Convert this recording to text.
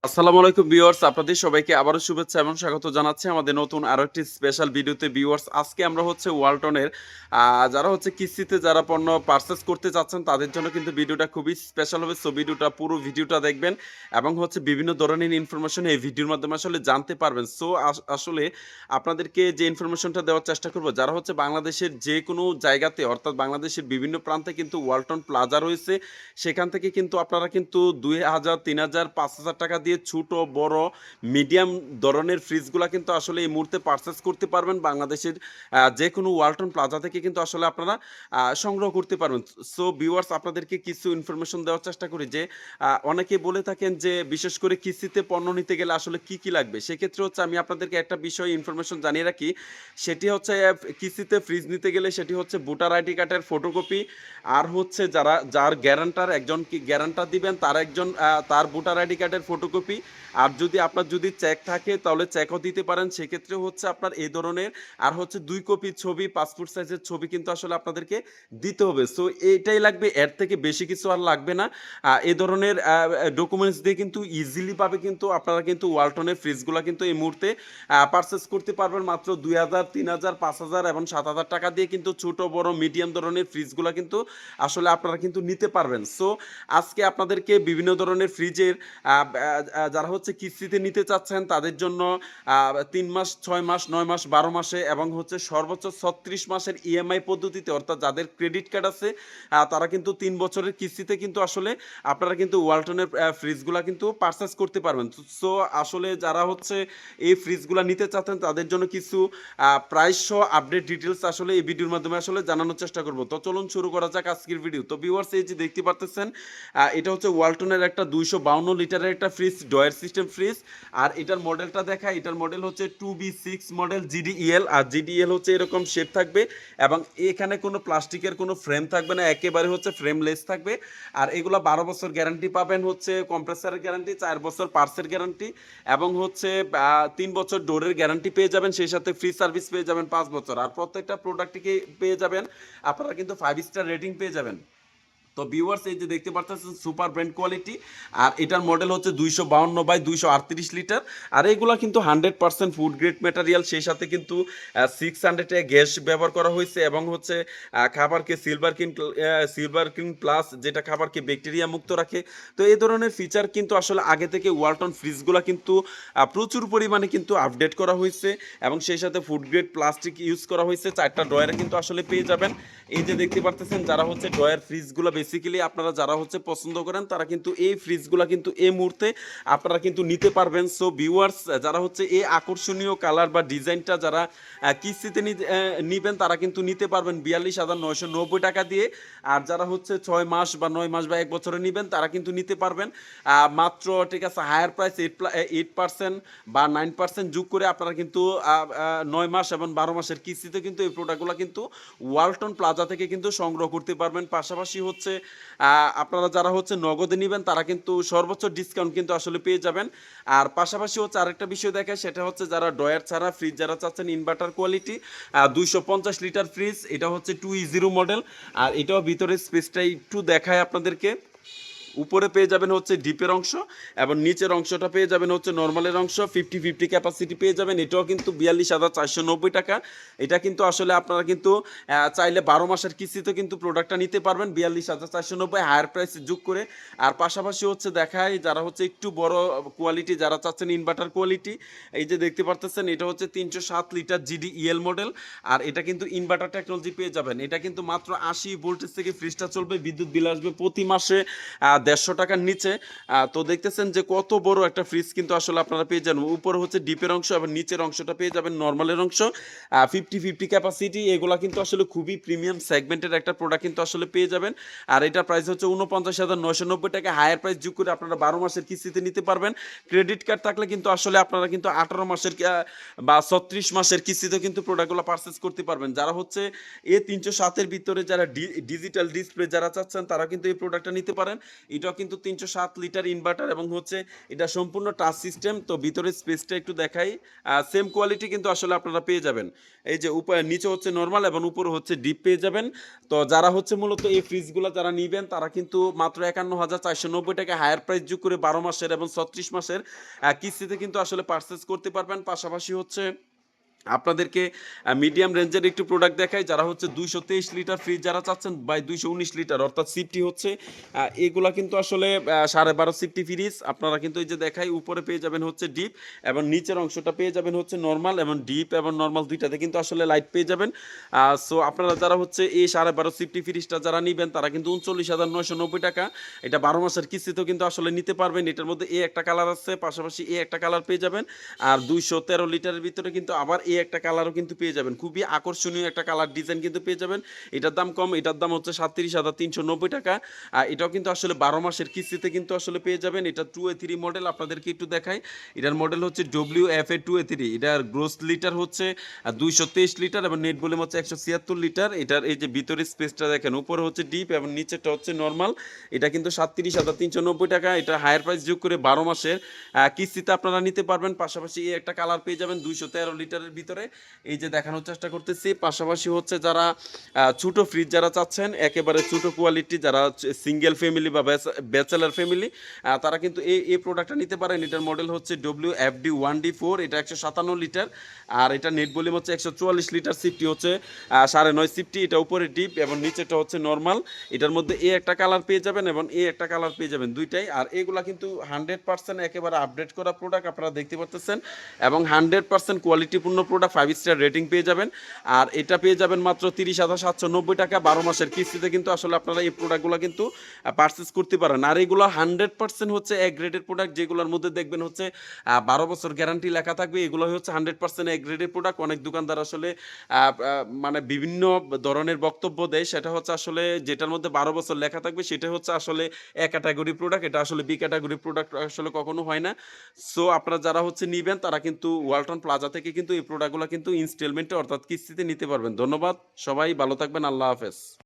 আসসালামু আলাইকুম ভিউয়ার্স, আপনাদের সবাইকে আবারও শুভেচ্ছা এবং স্বাগত জানাচ্ছি আমাদের নতুন আরো একটি স্পেশাল ভিডিওতে। ভিউয়ার্স, আজকে আমরা হচ্ছে ওয়ালটনের যারা হচ্ছে কিস্তিতে যারা পণ্য পারচেস করতে চাচ্ছেন তাদের জন্য কিন্তু ভিডিওটা খুবই স্পেশাল হবে। সো ভিডিওটা পুরো ভিডিওটা দেখবেন এবং হচ্ছে বিভিন্ন ধরনের ইনফরমেশন এই ভিডিওর মাধ্যমে আসলে জানতে পারবেন। সো আসলে আপনাদেরকে যে ইনফরমেশনটা দেওয়ার চেষ্টা করব, যারা হচ্ছে বাংলাদেশের যে কোনো জায়গাতে অর্থাৎ বাংলাদেশের বিভিন্ন প্রান্তে কিন্তু ওয়ালটন প্লাজা রয়েছে, সেখান থেকে কিন্তু আপনারা কিন্তু ২,০০০, ৩,০০০, ৫,০০০ টাকা দিয়ে ছোট, বড়, মিডিয়াম ধরনের ফ্রিজগুলা কিন্তু আসলে এই মুহূর্তে পারচেস করতে পারবেন। বাংলাদেশের যেকোনো ওয়ালটন প্লাজা থেকে কিন্তু আসলে আপনারা সংগ্রহ করতে পারবেন। সো ভিউয়ার্স, আপনাদেরকে কিছু ইনফরমেশন দেওয়ার চেষ্টা করি যে অনেকে বলে থাকেন যে বিশেষ করে কিস্তিতে পণ্য নিতে গেলে আসলে কি লাগবে। সেক্ষেত্রে হচ্ছে আমি আপনাদেরকে একটা বিষয় ইনফরমেশন জানিয়ে রাখি। সেটি হচ্ছে কিস্তিতে ফ্রিজ নিতে গেলে সেটি হচ্ছে ভোটার আইডি কার্ডের ফটোকপি, আর হচ্ছে যার গ্যারান্টার একজন কি গ্যারান্টার দিবেন তার একজন তার ভোটার আইডি কার্ডের ফটোকপি। আর যদি আপনার যদি চেক থাকে তাহলে চেকও দিতে পারেন। সেক্ষেত্রে হচ্ছে আপনার এই ধরনের আর হচ্ছে ২ কপি ছবি, পাসপোর্ট সাইজের ছবি কিন্তু আসলে আপনাদেরকে দিতে হবে। সো এইটাই লাগবে, এর থেকে বেশি কিছু আর লাগবে না। এই ধরনের ডকুমেন্টস দিয়ে কিন্তু ইজিলি ভাবে কিন্তু আপনারা কিন্তু ওয়ালটনের ফ্রিজগুলা কিন্তু এই মুহূর্তে পারচেস করতে পারবেন মাত্র ২,০০০, ৩,০০০, ৫,০০০ এবং ৭,০০০ টাকা দিয়ে কিন্তু ছোট বড় মিডিয়াম ধরনের ফ্রিজগুলা কিন্তু আসলে আপনারা কিন্তু নিতে পারবেন। সো আজকে আপনাদেরকে বিভিন্ন ধরনের ফ্রিজের যারা হচ্ছে কিস্তিতে নিতে চাচ্ছেন তাদের জন্য ৩ মাস, ৬ মাস, ৯ মাস, ১২ মাসে এবং হচ্ছে সর্বোচ্চ ৩৬ মাসের ইএমআই পদ্ধতিতে, অর্থাৎ যাদের ক্রেডিট কার্ড আছে তারা কিন্তু ৩ বছরের কিস্তিতে কিন্তু আসলে আপনারা কিন্তু ওয়ালটনের ফ্রিজগুলা কিন্তু পারচেস করতে পারবেন। সো আসলে যারা হচ্ছে এই ফ্রিজগুলা নিতে চাচ্ছেন তাদের জন্য কিছু প্রাইস সহ আপডেট ডিটেলস আসলে এই ভিডিওর মাধ্যমে আসলে জানানোর চেষ্টা করব। তো চলুন শুরু করা যাক আজকের ভিডিও। তো ভিউয়ার্স, এই যে দেখতে পারতেছেন এটা হচ্ছে ওয়ালটনের একটা ২৫২ লিটারের একটা ফ্রিজ, ডয়ার সিস্টেম ফ্রিজ। আর এটার মডেলটা দেখা, এটার মডেল হচ্ছে 2B6 মডেল জিডিইএল। আর জিডিইএল হচ্ছে এরকম শেপ থাকবে এবং এখানে কোনো প্লাস্টিকের কোনো ফ্রেম থাকবে না, একেবারে হচ্ছে ফ্রেমলেস থাকবে। আর এগুলো ১২ বছর গ্যারান্টি পাবেন, হচ্ছে কম্প্রেসারের গ্যারান্টি, ৪ বছর পার্টসের গ্যারান্টি এবং হচ্ছে ৩ বছর ডোরের গ্যারান্টি পেয়ে যাবেন। সেই সাথে ফ্রি সার্ভিস পেয়ে যাবেন ৫ বছর। আর প্রত্যেকটা প্রোডাক্টকে পেয়ে যাবেন আপনারা কিন্তু 5 স্টার রেটিং পেয়ে যাবেন। তো ভিউয়ার্স, এই যে দেখতে পাচ্ছেন সুপার ব্র্যান্ড কোয়ালিটি। আর এটার মডেল হচ্ছে ২৫২/২৩৮ লিটার। আর এগুলা কিন্তু 100% ফুড গ্রেড ম্যাটেরিয়াল, সেই সাথে কিন্তু 600 গ্যাস ব্যবহার করা হয়েছে এবং হচ্ছে খাবারকে সিলভার কিং প্লাস, যেটা খাবারকে ব্যাকটেরিয়া মুক্ত রাখে। তো এই ধরনের ফিচার কিন্তু আসলে আগে থেকে ওয়ালটন ফ্রিজগুলো কিন্তু প্রচুর পরিমাণে কিন্তু আপডেট করা হয়েছে এবং সেই সাথে ফুড গ্রেড প্লাস্টিক ইউজ করা হয়েছে। 4টা ড্রয়ারে কিন্তু আসলে পেয়ে যাবেন। এই যে দেখতে পারতেছেন, যারা হচ্ছে ড্রয়ার ফ্রিজগুলো বেসিক্যালি আপনারা যারা হচ্ছে পছন্দ করেন তারা কিন্তু এই ফ্রিজগুলো কিন্তু এই মুহূর্তে আপনারা কিন্তু নিতে পারবেন। সো ভিউয়ার্স, যারা হচ্ছে এই আকর্ষণীয় কালার বা ডিজাইনটা যারা কিস্তিতে নিবেন তারা কিন্তু নিতে পারবেন ৪২,৯৯০ টাকা দিয়ে। আর যারা হচ্ছে ৬ মাস বা ৯ মাস বা ১ বছরে নিবেন তারা কিন্তু নিতে পারবেন মাত্র, ঠিক আছে, হায়ার প্রাইস 8% বা 9% যোগ করে আপনারা কিন্তু ৯ মাস এবং ১২ মাসের কিস্তিতে কিন্তু এই প্রোডাক্টগুলো কিন্তু ওয়ালটন প্লাজা থেকে কিন্তু সংগ্রহ করতে পারবেন। পাশাপাশি হচ্ছে আপনারা যারা হচ্ছে নগদে নেবেন তারা কিন্তু সর্বোচ্চ ডিসকাউন্ট কিন্তু আসলে পেয়ে যাবেন। আর পাশাপাশি হচ্ছে আরেকটা বিষয় দেখায়, সেটা হচ্ছে যারা ডয়ার ছাড়া ফ্রিজ যারা চাচ্ছেন ইনভার্টার কোয়ালিটি ২৫০ লিটার ফ্রিজ, এটা হচ্ছে 2E0 মডেল। আর এটাও ভিতরের স্পেসটা একটু দেখায় আপনাদেরকে। উপরে পেয়ে যাবেন হচ্ছে ডিপের অংশ এবং নিচের অংশটা পেয়ে যাবেন হচ্ছে নর্মালের অংশ। 50-50 ক্যাপাসিটি পেয়ে যাবেন। এটাও কিন্তু ৪২,৪৯০ টাকা। এটা কিন্তু আসলে আপনারা কিন্তু চাইলে ১২ মাসের কিস্তিতে কিন্তু প্রোডাক্টটা নিতে পারবেন ৪২,৪৯০ হায়ার প্রাইস যোগ করে। আর পাশাপাশি হচ্ছে দেখায়, যারা হচ্ছে একটু বড় কোয়ালিটি যারা চাচ্ছেন ইনভার্টার কোয়ালিটি, এই যে দেখতে পারতেছেন এটা হচ্ছে ৩০৭ লিটার জিডিইএল মডেল। আর এটা কিন্তু ইনভার্টার টেকনোলজি পেয়ে যাবেন। এটা কিন্তু মাত্র ৮০ ভোল্টেজ থেকে ফ্রিজটা চলবে। বিদ্যুৎ বিল আসবে প্রতি মাসে ১৫০ টাকার নিচে। তো দেখতেছেন যে কত বড় একটা ফ্রিজ কিন্তু আসলে আপনারা পেয়ে যাবেন। উপরে হচ্ছে ডিপের অংশ এবং নিচের অংশটা পেয়ে যাবেন নর্মালের অংশ। 50-50 ক্যাপাসিটি, এগুলা কিন্তু আসলে খুবই প্রিমিয়াম সেগমেন্টের একটা প্রোডাক্ট কিন্তু আসলে পেয়ে যাবেন। আর এটার প্রাইস হচ্ছে ৪৯,৯৯০ টাকা। হায়ার প্রাইস যোগ করে আপনারা ১২ মাসের কিস্তিতে নিতে পারবেন। ক্রেডিট কার্ড থাকলে কিন্তু আসলে আপনারা কিন্তু ১৮ মাসের বা ৩৬ মাসের কিস্তিতে কিন্তু প্রোডাক্টগুলো পারচেস করতে পারবেন। যারা হচ্ছে এ ৩০৭-এর ভিতরে যারা ডিজিটাল ডিসপ্লে যারা চাচ্ছেন তারা কিন্তু এই প্রোডাক্টটা নিতে পারেন। এটাও কিন্তু 307 লিটার ইনভার্টার এবং হচ্ছে এটা সম্পূর্ণ টাচ সিস্টেম। তো ভিতরে স্পেসটা একটু দেখাই। সেম কোয়ালিটি কিন্তু আসলে আপনারা পেয়ে যাবেন। এই যে নিচে হচ্ছে নরমাল এবং উপরে হচ্ছে ডিপ পেয়ে যাবেন। তো যারা হচ্ছে মূলত এই ফ্রিজগুলা যারা নিবেন তারা কিন্তু মাত্র ৫১,৪৯০ টাকা হায়ার প্রাইস যোগ করে ১২ মাসের এবং ৩৬ মাসের কিস্তিতে কিন্তু আসলে পারচেজ করতে পারবেন। পাশাপাশি হচ্ছে আপনাদেরকে মিডিয়াম রেঞ্জের একটু প্রোডাক্ট দেখাই। যারা হচ্ছে ২২৩ লিটার ফ্রিজ যারা চাচ্ছেন বাই ২১৯ লিটার অর্থাৎ সিফটি হচ্ছে এগুলা কিন্তু আসলে ১২.৫ সিফটি ফ্রিজ আপনারা কিন্তু এই যে দেখাই উপরে পেয়ে যাবেন হচ্ছে ডিপ এবং নিচের অংশটা পেয়ে যাবেন হচ্ছে নরমাল এবং ডিপ এবং নরমাল দুইটাতে কিন্তু আসলে লাইট পেয়ে যাবেন। সো আপনারা যারা হচ্ছে এই ১২.৫ সিফটি ফ্রিজটা যারা নিবেন তারা কিন্তু ৩৯,৯৯০ টাকা এটা ১২ মাসের কিস্তিতেও কিন্তু আসলে নিতে পারবেন। এটার মধ্যে একটা কালার আছে, পাশাপাশি একটা কালার পেয়ে যাবেন। আর ২১৩ লিটারের ভিতরে কিন্তু আবার একটা কালারও কিন্তু পেয়ে যাবেন। খুবই আকর্ষণীয় একটা কালার ডিজাইন কিন্তু পেয়ে যাবেন। এটার দাম কম, এটার দাম হচ্ছে ৩৭,৩৯০ টাকা। এটাও কিন্তু আসলে ১২ মাসের কিস্তিতে কিন্তু আসলে পেয়ে যাবেন। এটা 2A3 মডেল আপনাদেরকে একটু দেখাই। এটার মডেল হচ্ছে WFA 2A3। এটার গ্রোস লিটার হচ্ছে ২২৩ লিটার এবং নেট ভলিউম হচ্ছে ১৭৬ লিটার। এটার এই যে ভিতরের স্পেসটা দেখেন, উপরে হচ্ছে ডিপ এবং নিচেরটা হচ্ছে নরমাল। এটা কিন্তু ৩৭,৩৯০ টাকা। এটা হায়ার প্রাইস যোগ করে ১২ মাসের কিস্তিতে আপনারা নিতে পারবেন। পাশাপাশি একটা কালার পেয়ে যাবেন ২১৩ লিটারের ভিতরে। এই যে দেখানোর চেষ্টা করতেছি। পাশাপাশি হচ্ছে যারা ছোট ফ্রিজ যারা চাচ্ছেন একেবারে ছোট কোয়ালিটি, যারা সিঙ্গেল ফ্যামিলি বা ব্যাচেলার ফ্যামিলি তারা কিন্তু এই প্রোডাক্টটা নিতে পারেন। এটার মডেল হচ্ছে WFD 1D4। এটা ১৫৭ লিটার আর এটা নেট ভলিউম হচ্ছে ১৪৪ লিটার। সিফটি হচ্ছে ৯.৫ সিফটি। এটা উপরে ডিপ এবং নিচেটা হচ্ছে নরমাল। এটার মধ্যে একটা কালার পেয়ে যাবেন এবং একটা কালার পেয়ে যাবেন দুইটাই। আর এগুলা কিন্তু ১০০% একেবারে আপডেট করা প্রোডাক্ট আপনারা দেখতে পাচ্ছেন এবং 100% কোয়ালিটিপূর্ণ প্রোডাক্ট 5 স্টার রেটিং পেয়ে যাবেন। আর এটা পেয়ে যাবেন মাত্র ৩০,৭৯০ টাকা ১২ মাসের কিস্তিতে কিন্তু আসলে আপনারা এই প্রোডাক্টগুলো কিন্তু পারচেস করতে পারেন। আর এগুলো 100% হচ্ছে এ গ্রেডের প্রোডাক্ট, যেগুলোর মধ্যে দেখবেন হচ্ছে ১২ বছর গ্যারান্টি লেখা থাকবে। এগুলো হচ্ছে 100% এ গ্রেডের প্রোডাক্ট। অনেক দোকানদার আসলে মানে বিভিন্ন ধরনের বক্তব্য দেয়, সেটা হচ্ছে আসলে যেটার মধ্যে ১২ বছর লেখা থাকবে সেটা হচ্ছে আসলে এ ক্যাটাগরি প্রোডাক্ট, এটা আসলে বি ক্যাটাগরি প্রোডাক্ট আসলে কখনো হয় না। সো আপনারা যারা হচ্ছে নিবেন তারা কিন্তু ওয়ালটন প্লাজা থেকে কিন্তু এই প্রোডাক্টগুলো কিন্তু ইনস্টলমেন্টে অর্থাৎ কিস্তিতে নিতে পারবেন। ধন্যবাদ, সবাই ভালো থাকবেন। আল্লাহ হাফেজ।